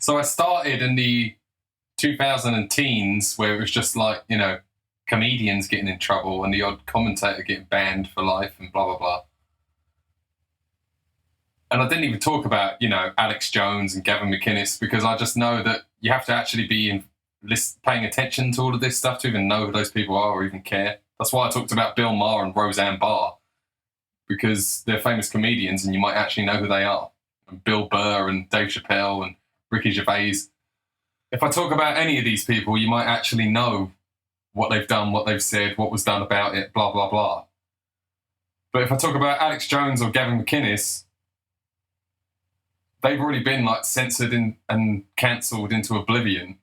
So I started in the 2010s where it was just like, comedians getting in trouble and the odd commentator getting banned for life and blah, blah, blah. And I didn't even talk about, Alex Jones and Gavin McInnes, because I just know that you have to actually be paying attention to all of this stuff to even know who those people are or even care. That's why I talked about Bill Maher and Roseanne Barr, because they're famous comedians and you might actually know who they are. And Bill Burr and Dave Chappelle and Ricky Gervais. If I talk about any of these people, you might actually know what they've done, what they've said, what was done about it, blah, blah, blah. But if I talk about Alex Jones or Gavin McInnes, they've already been censored and cancelled into oblivion.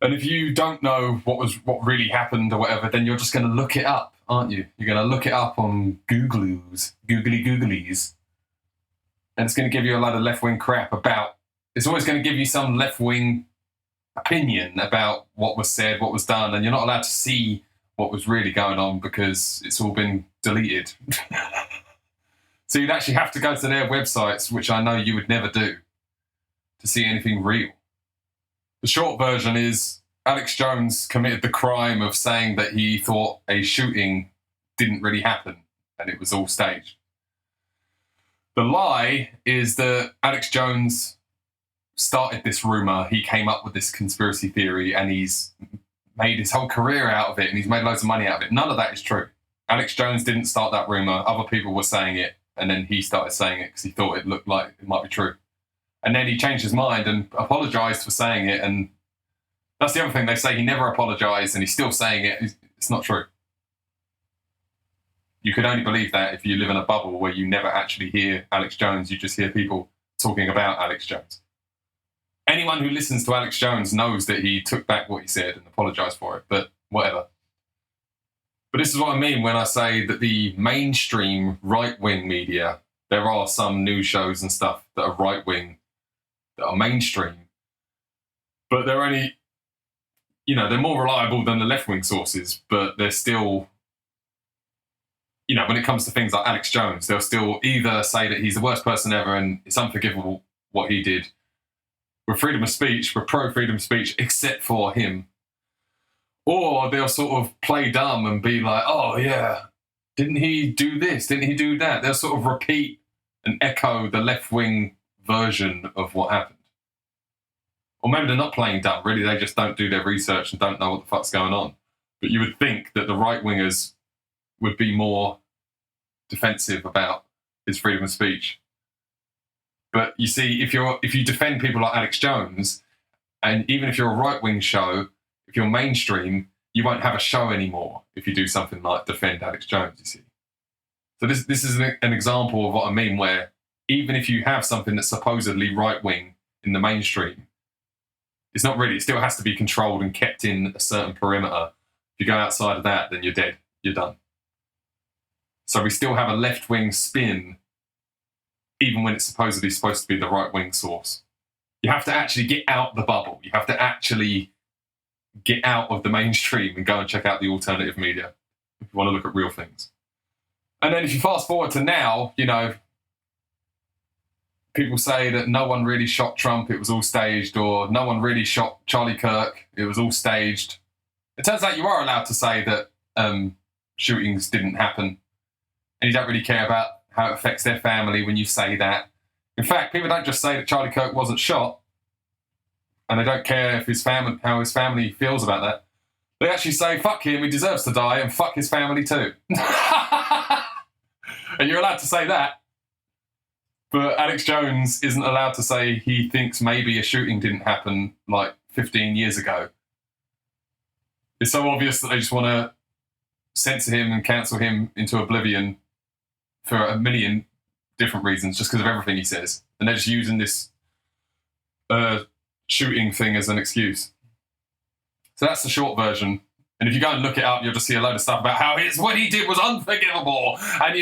And if you don't know what really happened or whatever, then you're just going to look it up, aren't you? You're going to look it up on googly googlies, and it's going to give you a lot of left-wing crap about. It's always going to give you some left-wing opinion about what was said, what was done, and you're not allowed to see what was really going on because it's all been deleted. So you'd actually have to go to their websites, which I know you would never do, to see anything real. The short version is Alex Jones committed the crime of saying that he thought a shooting didn't really happen and it was all staged. The lie is that Alex Jones started this rumor, he came up with this conspiracy theory, and he's made his whole career out of it and he's made loads of money out of it. None of that is true. Alex Jones didn't start that rumor. Other people were saying it, and then he started saying it because he thought it looked like it might be true. And then he changed his mind and apologized for saying it. And that's the other thing. They say he never apologized and he's still saying it. It's not true. You could only believe that if you live in a bubble where you never actually hear Alex Jones. You just hear people talking about Alex Jones. Anyone who listens to Alex Jones knows that he took back what he said and apologized for it, but whatever. But this is what I mean when I say that the mainstream right-wing media, there are some news shows and stuff that are right-wing, that are mainstream, but they're only, they're more reliable than the left-wing sources, but they're still, when it comes to things like Alex Jones, they'll still either say that he's the worst person ever and it's unforgivable what he did. We're freedom of speech, we're pro-freedom of speech, except for him. Or they'll sort of play dumb and be like, oh yeah, didn't he do this? Didn't he do that? They'll sort of repeat and echo the left-wing version of what happened. Or maybe they're not playing dumb. Really, they just don't do their research and don't know what the fuck's going on. But you would think that the right-wingers would be more defensive about his freedom of speech. But you see, if you defend people like Alex Jones, and even if you're a right-wing show, if you're mainstream, you won't have a show anymore if you do something like defend Alex Jones, you see. So this is an example of what I mean, where even if you have something that's supposedly right-wing in the mainstream, it's not really. It still has to be controlled and kept in a certain perimeter. If you go outside of that, then you're dead. You're done. So we still have a left-wing spin, even when it's supposed to be the right-wing source. You have to actually get out the bubble. You have to actually get out of the mainstream and go and check out the alternative media if you want to look at real things. And then if you fast forward to now, people say that no one really shot Trump, it was all staged, or no one really shot Charlie Kirk, it was all staged. It turns out you are allowed to say that shootings didn't happen, and you don't really care about how it affects their family when you say that. In fact, people don't just say that Charlie Kirk wasn't shot, and they don't care if how his family feels about that. They actually say, fuck him, he deserves to die, and fuck his family too. And you're allowed to say that. But Alex Jones isn't allowed to say he thinks maybe a shooting didn't happen 15 years ago. It's so obvious that they just want to censor him and cancel him into oblivion for a million different reasons, just because of everything he says. And they're just using this shooting thing as an excuse. So that's the short version. And if you go and look it up, you'll just see a load of stuff about how what he did was unforgivable. And,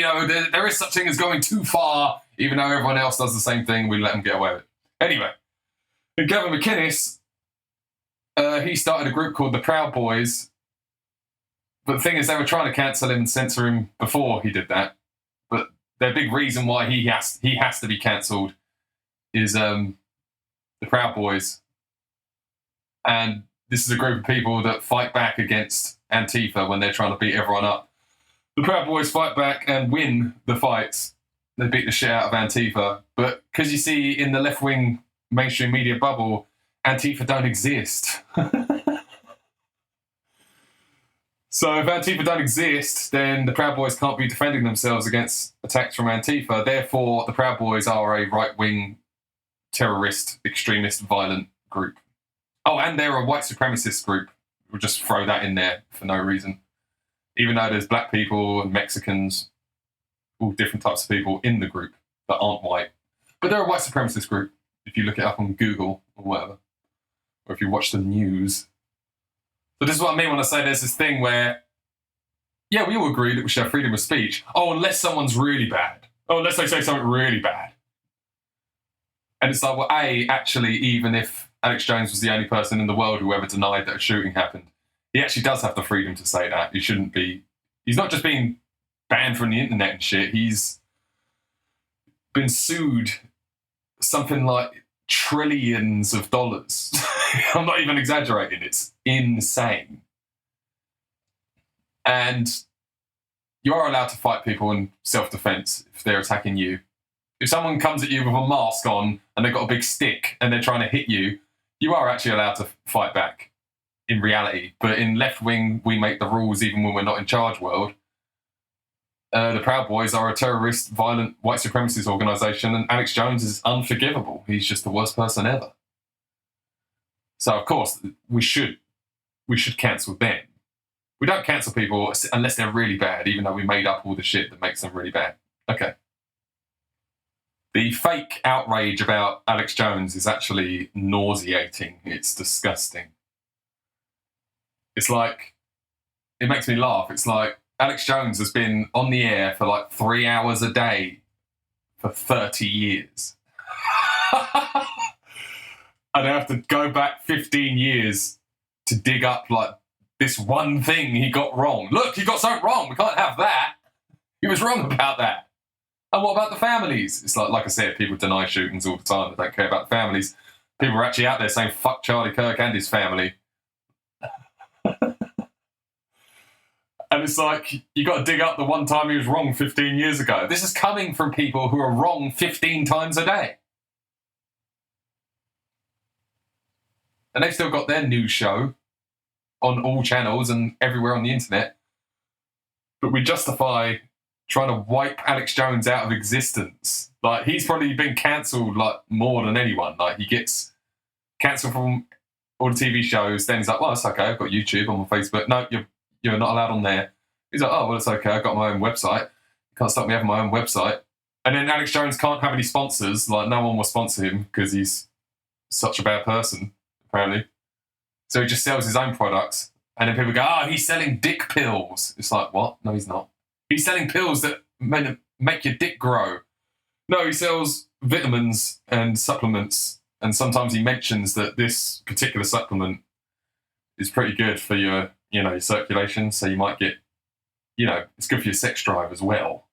there is such thing as going too far, even though everyone else does the same thing, we let them get away with it. Anyway, Gavin McInnes, he started a group called the Proud Boys. But the thing is, they were trying to cancel him and censor him before he did that. But their big reason why he has to be cancelled is the Proud Boys. And this is a group of people that fight back against Antifa when they're trying to beat everyone up. The Proud Boys fight back and win the fights. They beat the shit out of Antifa. But because you see in the left-wing mainstream media bubble, Antifa don't exist. So if Antifa don't exist, then the Proud Boys can't be defending themselves against attacks from Antifa. Therefore, the Proud Boys are a right-wing terrorist, extremist, violent group. Oh, and they're a white supremacist group. We'll just throw that in there for no reason. Even though there's black people and Mexicans, all different types of people in the group that aren't white. But they're a white supremacist group, if you look it up on Google or whatever. Or if you watch the news. So this is what I mean when I say there's this thing where, yeah, we all agree that we should have freedom of speech. Oh, unless someone's really bad. Oh, unless they say something really bad. And it's like, well, actually, even if Alex Jones was the only person in the world who ever denied that a shooting happened, he actually does have the freedom to say that. He shouldn't be... He's not just being banned from the internet and shit. He's been sued something like trillions of dollars. I'm not even exaggerating. It's insane. And you are allowed to fight people in self-defense if they're attacking you. If someone comes at you with a mask on and they've got a big stick and they're trying to hit you, you are actually allowed to fight back in reality. But in left-wing, we make the rules even when we're not in charge world. The Proud Boys are a terrorist, violent, white supremacist organisation, and Alex Jones is unforgivable. He's just the worst person ever. So, of course, we should cancel them. We don't cancel people unless they're really bad, even though we made up all the shit that makes them really bad. Okay. The fake outrage about Alex Jones is actually nauseating. It's disgusting. It's like, it makes me laugh. It's like, Alex Jones has been on the air for like 3 hours a day for 30 years. And I have to go back 15 years to dig up like this one thing he got wrong. Look, he got something wrong. We can't have that. He was wrong about that. And what about the families? It's like I said, people deny shootings all the time. They don't care about the families. People are actually out there saying, fuck Charlie Kirk and his family. And it's like, you got to dig up the one time he was wrong 15 years ago. This is coming from people who are wrong 15 times a day. And they've still got their news show on all channels and everywhere on the internet. But we justify trying to wipe Alex Jones out of existence. Like, he's probably been cancelled like more than anyone. Like, he gets cancelled from all the TV shows. Then he's like, well, it's okay. I've got YouTube. I'm on Facebook. No, you're not allowed on there. He's like, oh, well, it's okay. I've got my own website. You can't stop me having my own website. And then Alex Jones can't have any sponsors. Like, no one will sponsor him because he's such a bad person, apparently. So he just sells his own products. And then people go, oh, he's selling dick pills. It's like, what? No, he's not. He's selling pills that make your dick grow. No, he sells vitamins and supplements. And sometimes he mentions that this particular supplement is pretty good for your circulation. So you might get, it's good for your sex drive as well.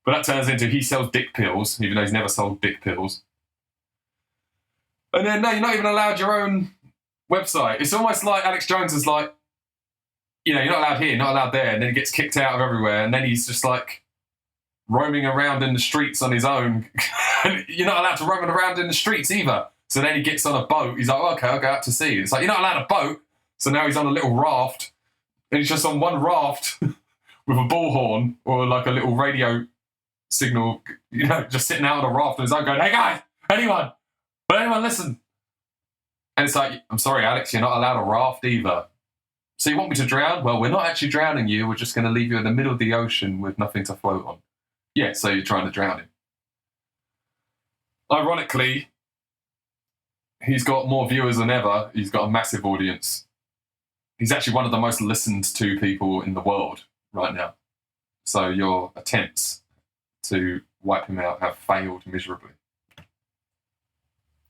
But that turns into he sells dick pills, even though he's never sold dick pills. And then, no, you're not even allowed your own website. It's almost like Alex Jones is like, you're not allowed here, not allowed there. And then he gets kicked out of everywhere. And then he's just like roaming around in the streets on his own. And you're not allowed to roam around in the streets either. So then he gets on a boat. He's like, oh, okay, I'll go out to sea. It's like, you're not allowed a boat. So now he's on a little raft. And he's just on one raft with a bullhorn or like a little radio signal, just sitting out on a raft on his own going, hey guys, anyone listen? And it's like, I'm sorry, Alex, you're not allowed a raft either. So you want me to drown? Well, we're not actually drowning you. We're just going to leave you in the middle of the ocean with nothing to float on. Yeah, so you're trying to drown him. Ironically, he's got more viewers than ever. He's got a massive audience. He's actually one of the most listened to people in the world right now. So your attempts to wipe him out have failed miserably.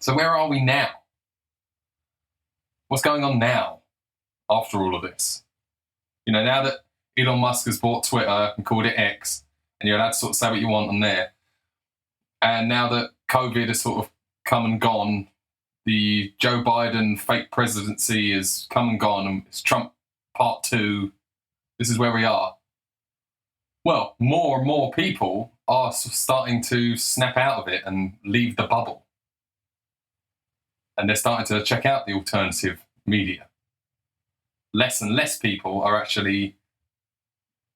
So where are we now? What's going on now after all of this? Now that Elon Musk has bought Twitter and called it X, and you're allowed to sort of say what you want on there, and now that COVID has sort of come and gone. The Joe Biden fake presidency is come and gone, and it's Trump part 2. This is where we are. Well, more and more people are starting to snap out of it and leave the bubble. And they're starting to check out the alternative media. Less and less people are actually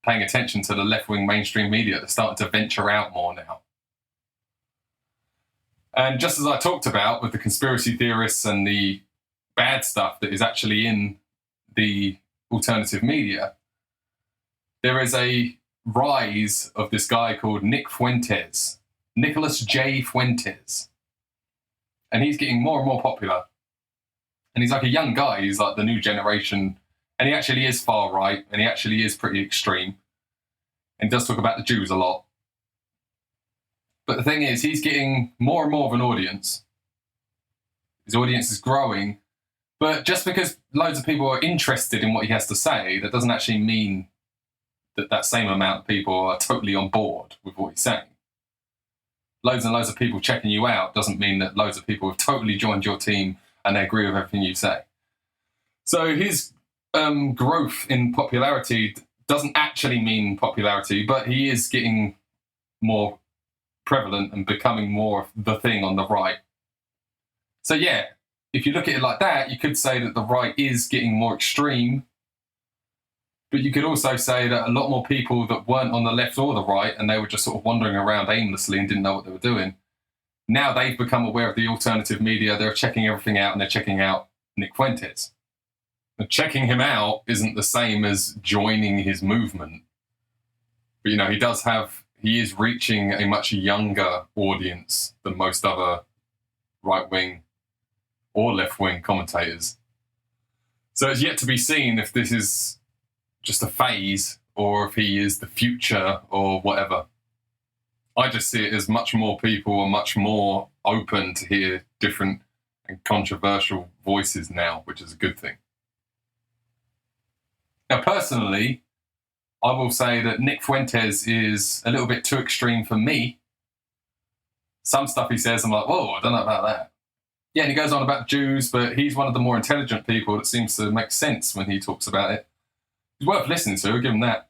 paying attention to the left-wing mainstream media. They're starting to venture out more now. And just as I talked about with the conspiracy theorists and the bad stuff that is actually in the alternative media, there is a rise of this guy called Nicholas J. Fuentes. And he's getting more and more popular. And he's like a young guy. He's like the new generation. And he actually is far right. And he actually is pretty extreme. And does talk about the Jews a lot. But the thing is, he's getting more and more of an audience. His audience is growing. But just because loads of people are interested in what he has to say, that doesn't actually mean that that same amount of people are totally on board with what he's saying. Loads and loads of people checking you out doesn't mean that loads of people have totally joined your team and they agree with everything you say. So his growth in popularity doesn't actually mean popularity, but he is getting more prevalent and becoming more of the thing on the right. So yeah, if you look at it like that, you could say that the right is getting more extreme, but you could also say that a lot more people that weren't on the left or the right, and they were just sort of wandering around aimlessly and didn't know what they were doing, now they've become aware of the alternative media. They're checking everything out, and they're checking out Nick Fuentes. And checking him out isn't the same as joining his movement. But, you know, he is reaching a much younger audience than most other right-wing or left-wing commentators. So it's yet to be seen if this is just a phase or if he is the future or whatever. I just see it as much more people are much more open to hear different and controversial voices now, which is a good thing. Now, personally, I will say that Nick Fuentes is a little bit too extreme for me. Some stuff he says, I'm like, whoa, I don't know about that. Yeah, and he goes on about Jews, but he's one of the more intelligent people that seems to make sense when he talks about it. He's worth listening to, I'll give him that.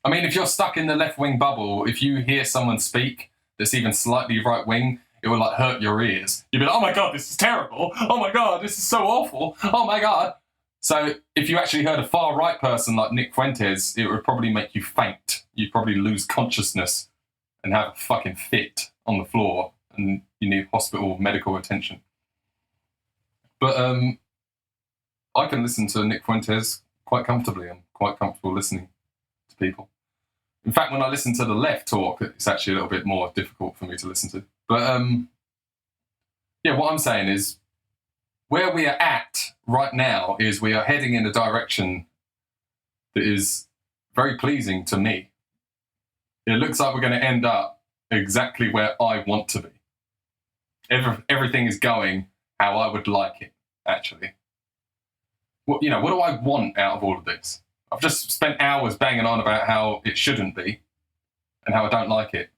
I mean, if you're stuck in the left-wing bubble, if you hear someone speak that's even slightly right-wing, it will like hurt your ears. You'll be like, oh my God, this is terrible. Oh my God, this is so awful. Oh my God. So if you actually heard a far-right person like Nick Fuentes, it would probably make you faint. You'd probably lose consciousness and have a fucking fit on the floor, and you need hospital medical attention. But I can listen to Nick Fuentes quite comfortably. I'm quite comfortable listening to people. In fact, when I listen to the left talk, it's actually a little bit more difficult for me to listen to. But yeah, what I'm saying is, where we are at right now is we are heading in a direction that is very pleasing to me. It looks like we're going to end up exactly where I want to be. Everything is going how I would like it, actually. What do I want out of all of this? I've just spent hours banging on about how it shouldn't be and how I don't like it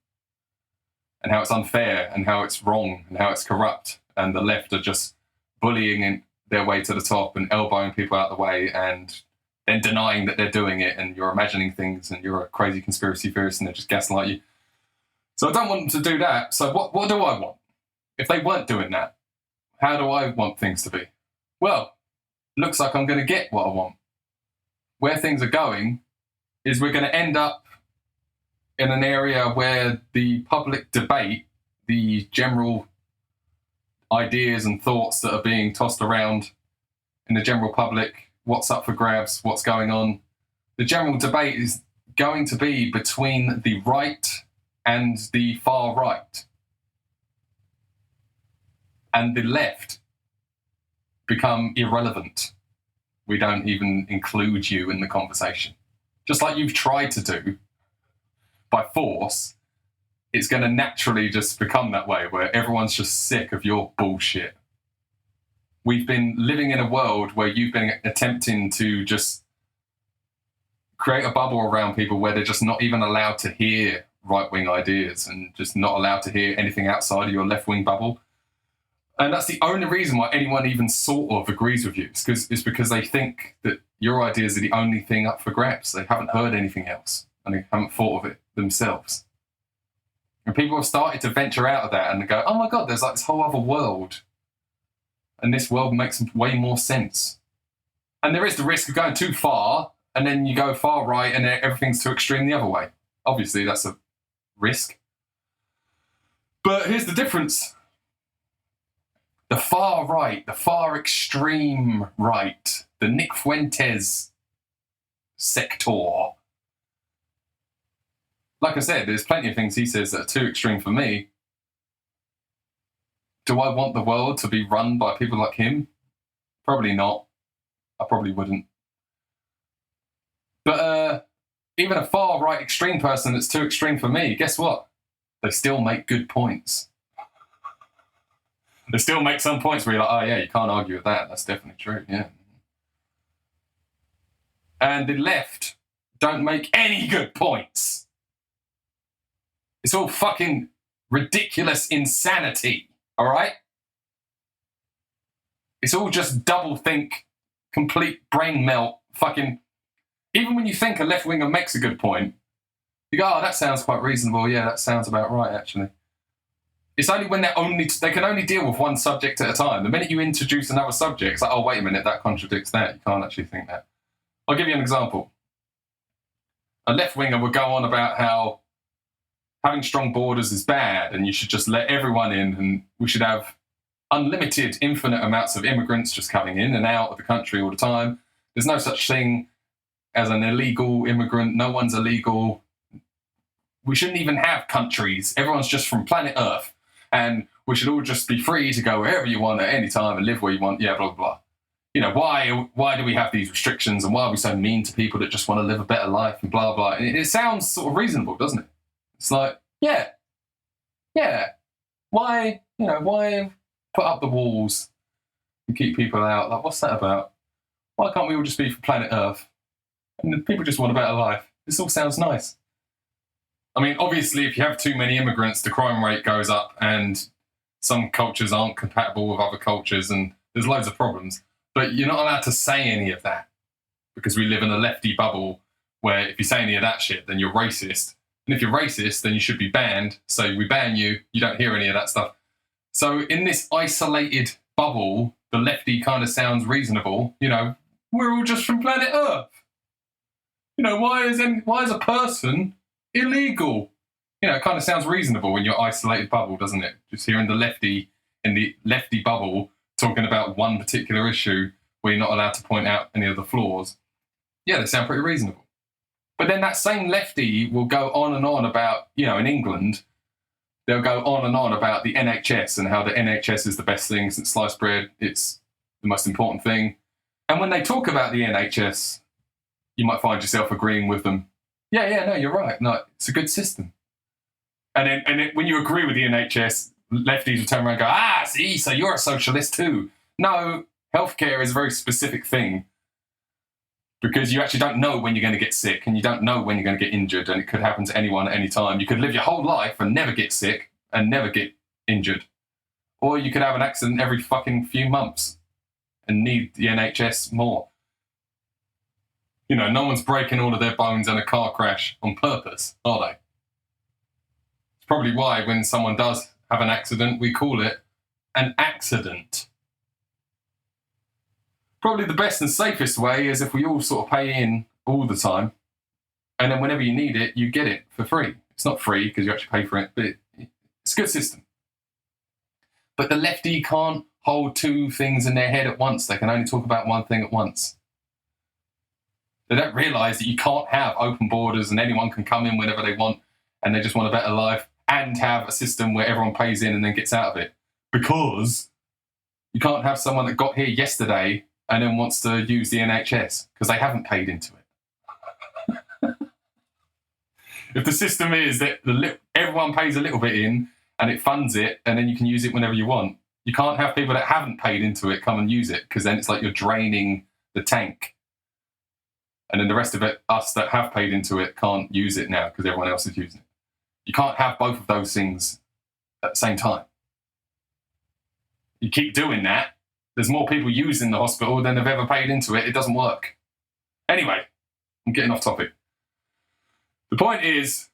and how it's unfair and how it's wrong and how it's corrupt, and the left are just bullying their way to the top and elbowing people out of the way and then denying that they're doing it, and you're imagining things and you're a crazy conspiracy theorist and they just gaslight you. So I don't want them to do that. So what do I want? If they weren't doing that, how do I want things to be? Well, looks like I'm going to get what I want. Where things are going is we're going to end up in an area where the public debate, the general ideas and thoughts that are being tossed around in the general public, what's up for grabs, what's going on, the general debate is going to be between the right and the far right. And the left become irrelevant. We don't even include you in the conversation. Just like you've tried to do by force, it's going to naturally just become that way, where everyone's just sick of your bullshit. We've been living in a world where you've been attempting to just create a bubble around people where they're just not even allowed to hear right-wing ideas and just not allowed to hear anything outside of your left-wing bubble. And that's the only reason why anyone even sort of agrees with you. It's because they think that your ideas are the only thing up for grabs. They haven't heard anything else, and they haven't thought of it themselves. And people have started to venture out of that and go, oh my God, there's like this whole other world. And this world makes way more sense. And there is the risk of going too far, and then you go far right and everything's too extreme the other way. Obviously, that's a risk. But here's the difference. The far right, the far extreme right, the Nick Fuentes sector. Like I said, there's plenty of things he says that are too extreme for me. Do I want the world to be run by people like him? Probably not. I probably wouldn't. But even a far right extreme person that's too extreme for me, guess what? They still make good points. They still make some points where you're like, oh yeah, you can't argue with that. That's definitely true, yeah. And the left don't make any good points. It's all fucking ridiculous insanity, all right? It's all just double think, complete brain melt, fucking... Even when you think a left winger makes a good point, you go, oh, that sounds quite reasonable. Yeah, that sounds about right, actually. It's only when they can only deal with one subject at a time. The minute you introduce another subject, it's like, oh, wait a minute, that contradicts that. You can't actually think that. I'll give you an example. A left winger would go on about how having strong borders is bad and you should just let everyone in and we should have unlimited, infinite amounts of immigrants just coming in and out of the country all the time. There's no such thing as an illegal immigrant. No one's illegal. We shouldn't even have countries. Everyone's just from planet Earth. And we should all just be free to go wherever you want at any time and live where you want. Yeah, blah, blah, blah. You know, why do we have these restrictions and why are we so mean to people that just want to live a better life and blah, blah. And it sounds sort of reasonable, doesn't it? It's like, yeah. Why put up the walls and keep people out? Like, what's that about? Why can't we all just be for planet Earth? And people just want a better life. This all sounds nice. I mean, obviously, if you have too many immigrants, the crime rate goes up and some cultures aren't compatible with other cultures and there's loads of problems. But you're not allowed to say any of that because we live in a lefty bubble where if you say any of that shit, then you're racist. And if you're racist, then you should be banned. So we ban you. You don't hear any of that stuff. So in this isolated bubble, the lefty kind of sounds reasonable. You know, we're all just from planet Earth. You know, why is a person illegal? You know, it kind of sounds reasonable in your isolated bubble, doesn't it? Just hearing the lefty in the lefty bubble talking about one particular issue where you're not allowed to point out any of the flaws. Yeah, they sound pretty reasonable. But then that same lefty will go on and on about, you know, in England, they'll go on and on about the NHS and how the NHS is the best thing since sliced bread. It's the most important thing. And when they talk about the NHS, you might find yourself agreeing with them. Yeah, no, you're right. No, it's a good system. And then when you agree with the NHS, lefties will turn around and go, see, so you're a socialist too. No, healthcare is a very specific thing because you actually don't know when you're going to get sick and you don't know when you're going to get injured, and it could happen to anyone at any time. You could live your whole life and never get sick and never get injured. Or you could have an accident every fucking few months and need the NHS more. You know, no one's breaking all of their bones in a car crash on purpose, are they? It's probably why when someone does have an accident, we call it an accident. Probably the best and safest way is if we all sort of pay in all the time, and then whenever you need it, you get it for free. It's not free because you actually pay for it, but it's a good system. But the lefty can't hold two things in their head at once. They can only talk about one thing at once. They don't realise that you can't have open borders and anyone can come in whenever they want and they just want a better life and have a system where everyone pays in and then gets out of it. Because you can't have someone that got here yesterday and then wants to use the NHS because they haven't paid into it. If the system is that everyone pays a little bit in and it funds it and then you can use it whenever you want, you can't have people that haven't paid into it come and use it because then it's like you're draining the tank. And then the rest of it, us that have paid into it, can't use it now because everyone else is using it. You can't have both of those things at the same time. You keep doing that, there's more people using the hospital than have ever paid into it. It doesn't work. Anyway, I'm getting off topic. The point is,